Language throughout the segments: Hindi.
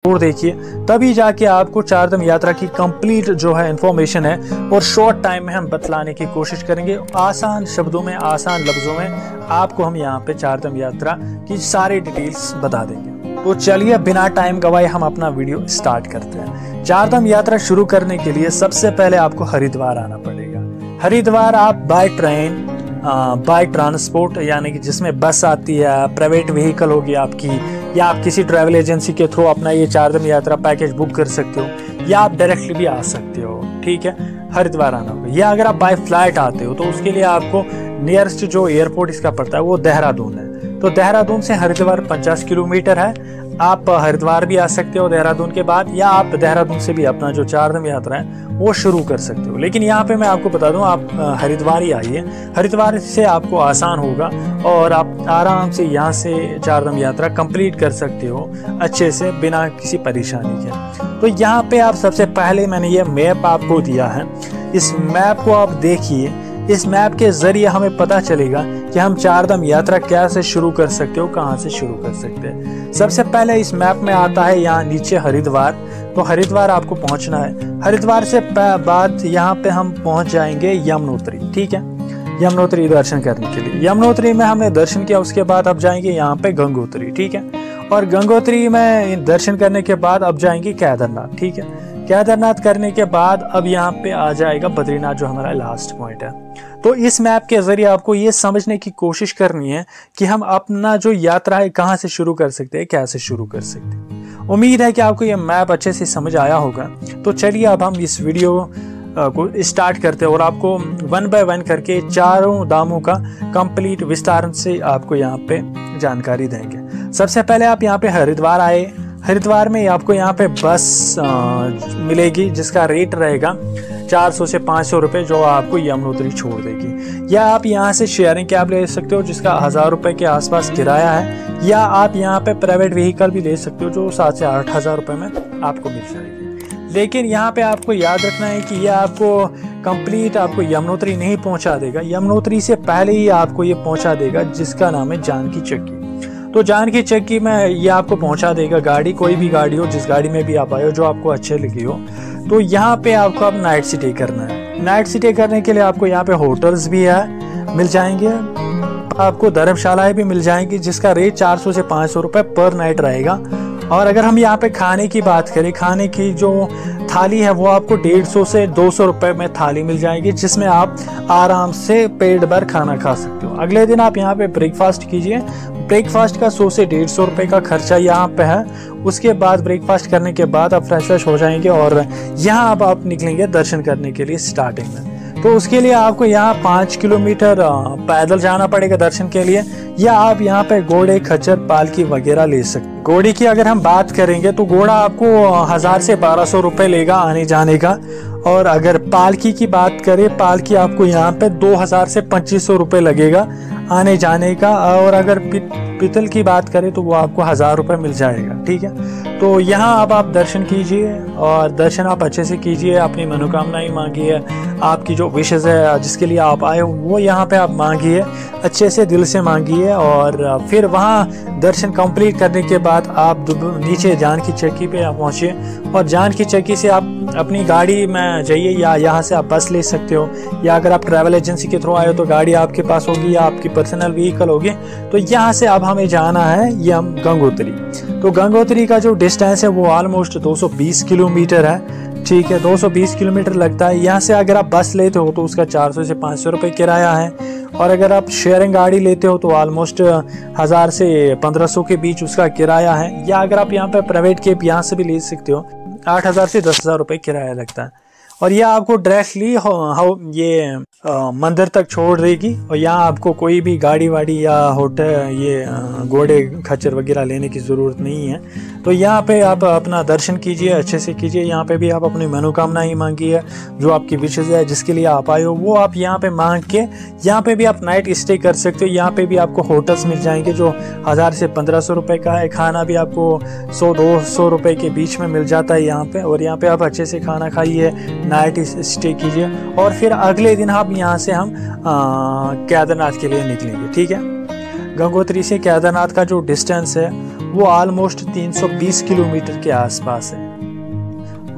और देखिए, तभी जाके आपको चारधाम यात्रा की कंप्लीट जो है इंफॉर्मेशन है और शॉर्ट टाइम में हम बतलाने की कोशिश करेंगे। आसान शब्दों में, आसान लफ्जों में आपको हम यहाँ पे चारधाम यात्रा की सारी डिटेल्स बता देंगे। तो चलिए बिना टाइम गवाए हम अपना वीडियो स्टार्ट करते हैं। चारधाम यात्रा शुरू करने के लिए सबसे पहले आपको हरिद्वार आना पड़ेगा। हरिद्वार आप बाय ट्रेन, बाय ट्रांसपोर्ट यानी कि जिसमें बस आती है, प्राइवेट व्हीकल होगी आपकी, या आप किसी ट्रैवल एजेंसी के थ्रू अपना ये चारधाम यात्रा पैकेज बुक कर सकते हो, या आप डायरेक्टली भी आ सकते हो। ठीक है, हरिद्वार आना होगा। या अगर आप बाय फ्लाइट आते हो तो उसके लिए आपको नियरेस्ट जो एयरपोर्ट इसका पड़ता है वो देहरादून है। तो देहरादून से हरिद्वार 50 किलोमीटर है। आप हरिद्वार भी आ सकते हो देहरादून के बाद, या आप देहरादून से भी अपना जो चारधाम यात्रा है वो शुरू कर सकते हो। लेकिन यहाँ पे मैं आपको बता दूं, आप हरिद्वार ही आइए, हरिद्वार से आपको आसान होगा और आप आराम से यहाँ से चारधाम यात्रा कंप्लीट कर सकते हो अच्छे से बिना किसी परेशानी के। तो यहाँ पे आप सबसे पहले मैंने ये मैप आपको दिया है, इस मैप को आप देखिए। इस मैप के जरिए हमें पता चलेगा कि हम चारधाम यात्रा कैसे शुरू कर सकते हो, कहाँ से शुरू कर सकते हैं। सबसे पहले इस मैप में आता है यहाँ नीचे हरिद्वार। तो हरिद्वार आपको पहुंचना है। हरिद्वार से बाद यहाँ पे हम पहुंच जाएंगे यमुनोत्री। ठीक है, यमुनोत्री दर्शन करने के लिए। यमुनोत्री में हमने दर्शन किया, उसके बाद अब जाएंगे यहाँ पे गंगोत्री। ठीक है, और गंगोत्री में दर्शन करने के बाद अब जाएंगे केदारनाथ। ठीक है, केदारनाथ करने के बाद अब यहाँ पे आ जाएगा बद्रीनाथ, जो हमारा लास्ट पॉइंट है। तो इस मैप के जरिए आपको ये समझने की कोशिश करनी है कि हम अपना जो यात्रा है कहाँ से शुरू कर सकते हैं, कैसे शुरू कर सकते हैं। उम्मीद है कि आपको ये मैप अच्छे से समझ आया होगा। तो चलिए अब हम इस वीडियो को स्टार्ट करते हैं और आपको 1 बाय 1 करके चारों धामों का कंप्लीट विस्तार से आपको यहाँ पे जानकारी देंगे। सबसे पहले आप यहाँ पे हरिद्वार आए। हरिद्वार में आपको यहाँ पे बस मिलेगी जिसका रेट रहेगा 400 से 500 रुपये, जो आपको यमुनोत्री छोड़ देगी। या आप यहाँ से शेयरिंग कैब ले सकते हो जिसका 1000 रुपये के आसपास किराया है, या आप यहाँ पे प्राइवेट व्हीकल भी ले सकते हो जो 7 से 8000 रुपये में आपको मिल जाएगी। लेकिन यहाँ पे आपको याद रखना है कि यह आपको कंप्लीट आपको यमुनोत्री नहीं पहुँचा देगा। यमुनोत्री से पहले ही आपको ये पहुँचा देगा जिसका नाम है जानकी चक्की। तो जानकी चक्की में ये आपको पहुंचा देगा गाड़ी, कोई भी गाड़ी हो, जिस गाड़ी में भी आप आए हो, जो आपको अच्छे लगी हो। तो यहाँ पे आपको अब नाइट स्टे करना है। नाइट स्टे करने के लिए आपको यहाँ पे होटल्स भी है, मिल जाएंगे, आपको धर्मशालाएं भी मिल जाएंगी जिसका रेट 400 से 500 रुपये पर नाइट रहेगा। और अगर हम यहाँ पे खाने की बात करें, खाने की जो थाली है वो आपको 150 से 200 रुपये में थाली मिल जाएगी, जिसमें आप आराम से पेट भर खाना खा सकते हो। अगले दिन आप यहाँ पे ब्रेकफास्ट कीजिए। ब्रेकफास्ट का 100 से 150 रुपये का खर्चा यहाँ पे है। उसके बाद ब्रेकफास्ट करने के बाद आप फ्रेश हो जाएंगे और यहाँ अब आप निकलेंगे दर्शन करने के लिए स्टार्टिंग में। तो उसके लिए आपको यहाँ 5 किलोमीटर पैदल जाना पड़ेगा दर्शन के लिए, या आप यहाँ पे घोड़े, खच्चर, पालकी वगैरह ले सकते। घोड़े की अगर हम बात करेंगे तो घोड़ा आपको 1000 से 1200 रुपये लेगा आने जाने का। और अगर पालकी की बात करें, पालकी आपको यहाँ पे 2000 से 2500 रुपये लगेगा आने जाने का। और अगर पीतल की बात करें तो वो आपको 1000 रुपये मिल जाएगा। ठीक है, तो यहाँ अब आप दर्शन कीजिए और दर्शन आप अच्छे से कीजिए, अपनी मनोकामनाएं मांगिए, आपकी जो विशेष है जिसके लिए आप आए हो वो यहाँ पे आप मांगिए, अच्छे से दिल से मांगिए। और फिर वहाँ दर्शन कंप्लीट करने के बाद आप नीचे जानकी चक्की पे आप पहुँचिए और जानकी चक्की से आप अपनी गाड़ी में जाइए, या यहाँ से आप बस ले सकते हो, या अगर आप ट्रैवल एजेंसी के थ्रू आए हो तो गाड़ी आपके पास होगी या आपकी पर्सनल व्हीकल होगी। तो यहाँ से अब हमें जाना है गंगोत्री। तो गंगोत्री का जो डिस्टेंस है वो ऑलमोस्ट 220 किलोमीटर है। ठीक है, 220 किलोमीटर लगता है। यहाँ से अगर आप बस लेते हो तो उसका 400 से 500 रुपये किराया है, और अगर आप शेयरिंग गाड़ी लेते हो तो ऑलमोस्ट 1000 से 1500 के बीच उसका किराया है। या अगर आप यहाँ पे प्राइवेट कैब यहाँ से भी ले सकते हो, 8000 से 10000 रुपये किराया लगता है। और यह आपको डायरेक्टली ये मंदिर तक छोड़ देगी, और यहाँ आपको कोई भी गाड़ी वाड़ी या होटल ये घोड़े खच्चर वगैरह लेने की ज़रूरत नहीं है। तो यहाँ पे आप अपना दर्शन कीजिए, अच्छे से कीजिए। यहाँ पे भी आप अपनी मनोकामना ही मांगिए, जो आपकी विशेष है जिसके लिए आप आए हो वो आप यहाँ पे मांग के यहाँ पे भी आप नाइट स्टे कर सकते हो। यहाँ पे भी आपको होटल्स मिल जाएंगे जो 1000 से 1500 रुपये का है। खाना भी आपको 100-200 रुपये के बीच में मिल जाता है यहाँ पे, और यहाँ पे आप अच्छे से खाना खाइए, नाइट स्टे कीजिए, और फिर अगले दिन आप यहाँ से हम केदारनाथ के लिए निकलेंगे। ठीक है, गंगोत्री से केदारनाथ का जो डिस्टेंस है वो ऑलमोस्ट 320 किलोमीटर के आसपास है।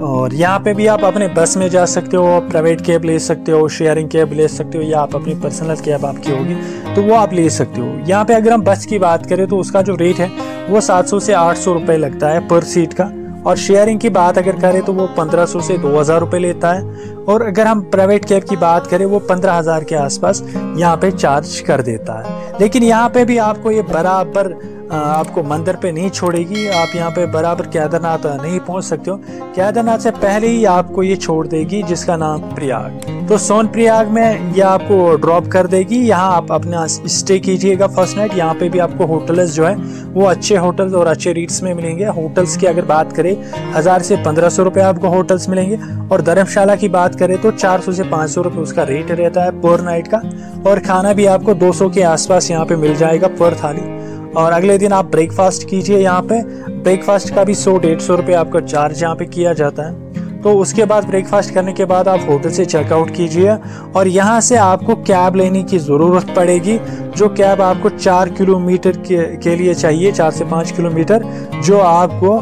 और यहाँ पे भी आप अपने बस में जा सकते हो, प्राइवेट कैब ले सकते हो, शेयरिंग कैब ले सकते हो, या आप अपनी पर्सनल कैब आपकी होगी तो वो आप ले सकते हो। यहाँ पे अगर हम बस की बात करें तो उसका जो रेट है वो 700 से 800 रुपये लगता है पर सीट का। और शेयरिंग की बात अगर करें तो वो 1500 से 2000 रुपये लेता है। और अगर हम प्राइवेट कैब की बात करें वो 15,000 के आसपास यहाँ पे चार्ज कर देता है। लेकिन यहाँ पे भी आपको ये बराबर आपको मंदिर पे नहीं छोड़ेगी, आप यहाँ पे बराबर केदारनाथ नहीं पहुँच सकते हो। केदारनाथ से पहले ही आपको ये छोड़ देगी, जिसका नाम प्रयाग। तो सोनप्रयाग में ये आपको ड्रॉप कर देगी। यहाँ आप अपना स्टे कीजिएगा फर्स्ट नाइट। यहाँ पे भी आपको होटल्स जो है वो अच्छे होटल्स और अच्छे रेट्स में मिलेंगे। होटल्स की अगर बात करें 1000 से 1500 रुपये आपको होटल्स मिलेंगे। और धर्मशाला की बात करें तो 400 से 500 रुपये उसका रेट रहता है पर नाइट का। और खाना भी आपको 200 के आसपास यहाँ पे मिल जाएगा पर थाली। और अगले दिन आप ब्रेकफास्ट कीजिए। यहाँ पे ब्रेकफास्ट का भी 100-150 रुपये आपका चार्ज यहाँ पे किया जाता है। तो उसके बाद ब्रेकफास्ट करने के बाद आप होटल से चेकआउट कीजिए। और यहाँ से आपको कैब लेने की ज़रूरत पड़ेगी, जो कैब आपको 4 किलोमीटर के लिए चाहिए, 4 से 5 किलोमीटर, जो आपको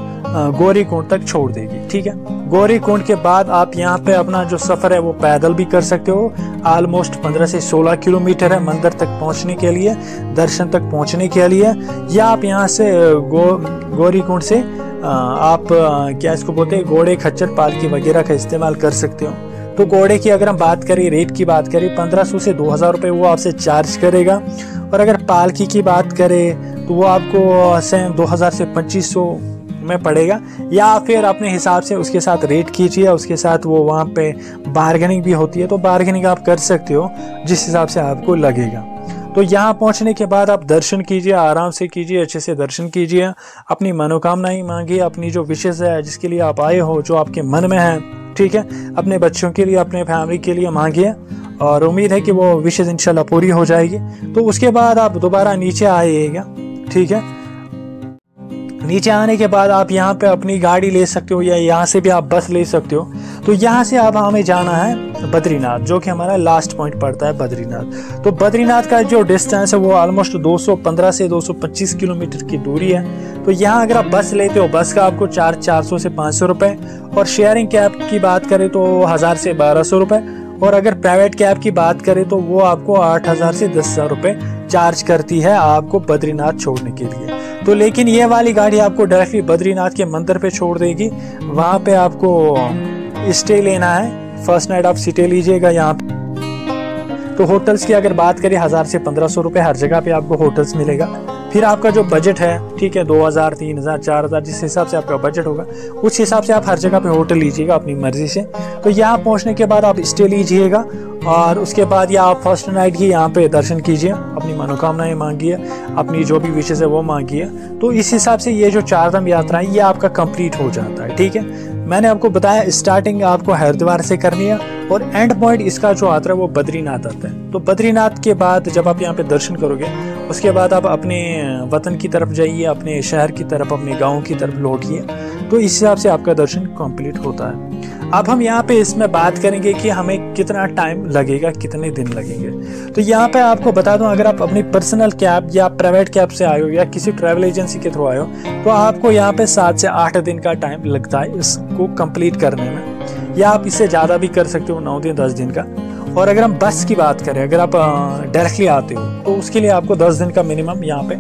गौरीकुंड तक छोड़ देगी। ठीक है, गौरीकुंड के बाद आप यहाँ पे अपना जो सफ़र है वो पैदल भी कर सकते हो। ऑलमोस्ट 15 से 16 किलोमीटर है मंदिर तक पहुँचने के लिए, दर्शन तक पहुँचने के लिए। या आप यहाँ से गौरीकुंड से आप क्या इसको बोलते हैं, घोड़े, खच्चर, पालकी वगैरह का इस्तेमाल कर सकते हो। तो घोड़े की अगर हम बात करें, रेट की बात करें, 1500 से 2000 रुपये वो आपसे चार्ज करेगा। और अगर पालकी की बात करें तो वो आपको 2000 से 2500 में पड़ेगा। या फिर अपने हिसाब से उसके साथ रेट कीजिए, उसके साथ वो वहाँ पे बार्गेनिंग भी होती है, तो बार्गेनिंग आप कर सकते हो जिस हिसाब से आपको लगेगा। तो यहाँ पहुँचने के बाद आप दर्शन कीजिए, आराम से कीजिए, अच्छे से दर्शन कीजिए, अपनी मनोकामनाएं मांगिए, अपनी जो विशेष है जिसके लिए आप आए हो, जो आपके मन में है, ठीक है, अपने बच्चों के लिए, अपने फैमिली के लिए मांगिए। और उम्मीद है कि वो विशेष इंशाल्लाह पूरी हो जाएगी। तो उसके बाद आप दोबारा नीचे आइएगा। ठीक है, नीचे आने के बाद आप यहाँ पे अपनी गाड़ी ले सकते हो, या यहाँ से भी आप बस ले सकते हो। तो यहाँ से अब हमें जाना है बद्रीनाथ, जो कि हमारा लास्ट पॉइंट पड़ता है बद्रीनाथ। तो बद्रीनाथ का जो डिस्टेंस है वो ऑलमोस्ट 215 से 225 किलोमीटर की दूरी है। तो यहाँ अगर आप बस लेते हो, बस का आपको 400 से 500 रुपये। और शेयरिंग कैब की बात करें तो 1000 से 1200 रुपये। और अगर प्राइवेट कैब की बात करें तो वो आपको 8000 से 10,000 रुपये चार्ज करती है आपको बद्रीनाथ छोड़ने के लिए। तो लेकिन ये वाली गाड़ी आपको डायरेक्टली बद्रीनाथ के मंदिर पे छोड़ देगी। वहाँ पे आपको स्टे लेना है, फर्स्ट नाइट आप स्टे लीजिएगा यहाँ पे। तो होटल्स की अगर बात करें 1000 से 1500 रुपये हर जगह पे आपको होटल्स मिलेगा। फिर आपका जो बजट है, ठीक है, 2000, 3000, 4000, जिस हिसाब से आपका बजट होगा उस हिसाब से आप हर जगह पे होटल लीजिएगा अपनी मर्जी से। तो यहाँ पहुँचने के बाद आप स्टे लीजिएगा। और उसके बाद या आप फर्स्ट नाइट ही यहाँ पे दर्शन कीजिए, अपनी मनोकामनाएं मांगिए, अपनी जो भी विशेष है वो मांगिए। तो इस हिसाब से ये जो चारधाम यात्रा है ये आपका कंप्लीट हो जाता है। ठीक है, मैंने आपको बताया स्टार्टिंग आपको हरिद्वार से करनी है और एंड पॉइंट इसका जो आता है वो बद्रीनाथ आता है। तो बद्रीनाथ के बाद जब आप यहाँ पे दर्शन करोगे उसके बाद आप अपने वतन की तरफ जाइए, अपने शहर की तरफ, अपने गाँव की तरफ लौटिए। तो इस हिसाब से आपका दर्शन कंप्लीट होता है। अब हम यहाँ पे इसमें बात करेंगे कि हमें कितना टाइम लगेगा, कितने दिन लगेंगे। तो यहाँ पे आपको बता दूं, अगर आप अपनी पर्सनल कैब या प्राइवेट कैब से आए हो या किसी ट्रैवल एजेंसी के थ्रू आए हो तो आपको यहाँ पे 7 से 8 दिन का टाइम लगता है इसको कंप्लीट करने में। या आप इससे ज़्यादा भी कर सकते हो, 9 दिन 10 दिन का। और अगर हम बस की बात करें, अगर आप डायरेक्टली आते हो तो उसके लिए आपको 10 दिन का मिनिमम यहाँ पे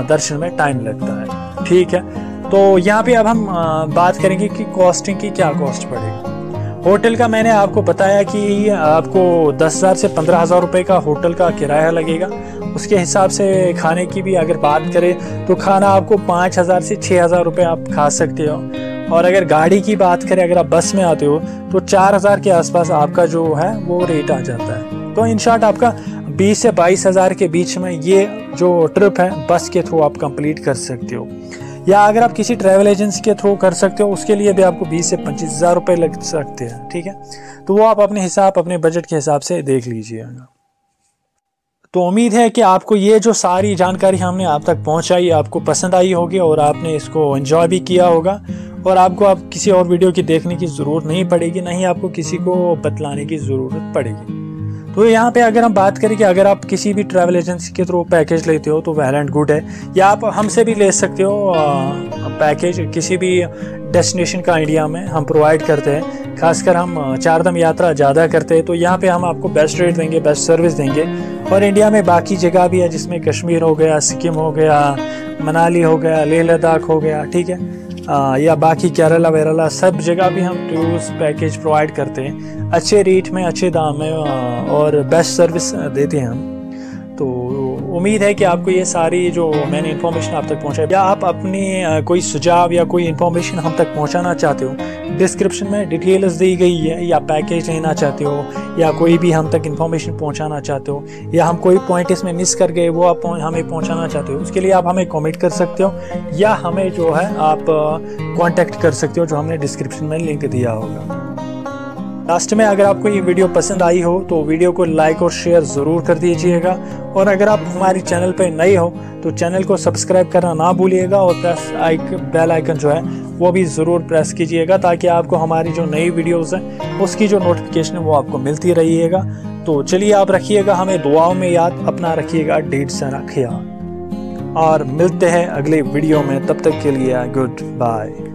दर्शन में टाइम लगता है। ठीक है, तो यहाँ पे अब हम बात करेंगे कि कॉस्टिंग की क्या कॉस्ट पड़ेगी। होटल का मैंने आपको बताया कि आपको 10,000 से 15,000 रुपये का होटल का किराया लगेगा। उसके हिसाब से खाने की भी अगर बात करें तो खाना आपको 5,000 से 6,000 रुपये आप खा सकते हो। और अगर गाड़ी की बात करें, अगर आप बस में आते हो तो 4,000 के आसपास आपका जो है वो रेट आ जाता है। तो इन शॉर्ट आपका 20 से 22,000 के बीच में ये जो ट्रिप है बस के थ्रू आप कंप्लीट कर सकते हो। या अगर आप किसी ट्रैवल एजेंसी के थ्रू कर सकते हो उसके लिए भी आपको 20 से 25,000 रुपये लग सकते हैं। ठीक है, तो वो आप अपने हिसाब, अपने बजट के हिसाब से देख लीजिएगा। तो उम्मीद है कि आपको ये जो सारी जानकारी हमने आप तक पहुंचाई आपको पसंद आई होगी और आपने इसको एंजॉय भी किया होगा। और आपको अब किसी और वीडियो की देखने की ज़रूरत नहीं पड़ेगी, ना ही आपको किसी को बतलाने की ज़रूरत पड़ेगी। तो यहाँ पे अगर हम बात करें कि अगर आप किसी भी ट्रैवल एजेंसी के थ्रू पैकेज लेते हो तो वेल एंड गुड है, या आप हमसे भी ले सकते हो पैकेज। किसी भी डेस्टिनेशन का इंडिया में हम प्रोवाइड करते हैं, खासकर हम चारधाम यात्रा ज़्यादा करते हैं, तो यहाँ पे हम आपको बेस्ट रेट देंगे, बेस्ट सर्विस देंगे। और इंडिया में बाकी जगह भी है, जिसमें कश्मीर हो गया, सिक्किम हो गया, मनाली हो गया, लेह लद्दाख हो गया, ठीक है, या बाकी केरला वेरला, सब जगह भी हम टूर्स पैकेज प्रोवाइड करते हैं अच्छे रेट में, अच्छे दाम में, और बेस्ट सर्विस देते हैं हम। तो उम्मीद है कि आपको ये सारी जो मैंने इन्फॉर्मेशन आप तक पहुंचाई, या आप अपनी कोई सुझाव या कोई इन्फॉर्मेशन हम तक पहुंचाना चाहते हो, डिस्क्रिप्शन में डिटेल्स दी गई है, या पैकेज लेना चाहते हो, या कोई भी हम तक इन्फॉर्मेशन पहुंचाना चाहते हो, या हम कोई पॉइंट इसमें मिस कर गए वो आप हमें पहुंचाना चाहते हो, उसके लिए आप हमें कमेंट कर सकते हो, या हमें जो है आप कांटेक्ट कर सकते हो, जो हमने डिस्क्रिप्शन में लिंक दिया होगा। लास्ट में अगर आपको ये वीडियो पसंद आई हो तो वीडियो को लाइक और शेयर ज़रूर कर दीजिएगा, और अगर आप हमारे चैनल पर नए हो तो चैनल को सब्सक्राइब करना ना भूलिएगा, और बेल आइकन जो है वो भी ज़रूर प्रेस कीजिएगा, ताकि आपको हमारी जो नई वीडियोस हैं उसकी जो नोटिफिकेशन है वो आपको मिलती रहिएगा। तो चलिए, आप रखिएगा हमें दुआओं में याद, अपना रखिएगा ढेर सारा ख्याल, और मिलते हैं अगले वीडियो में। तब तक के लिए गुड बाय।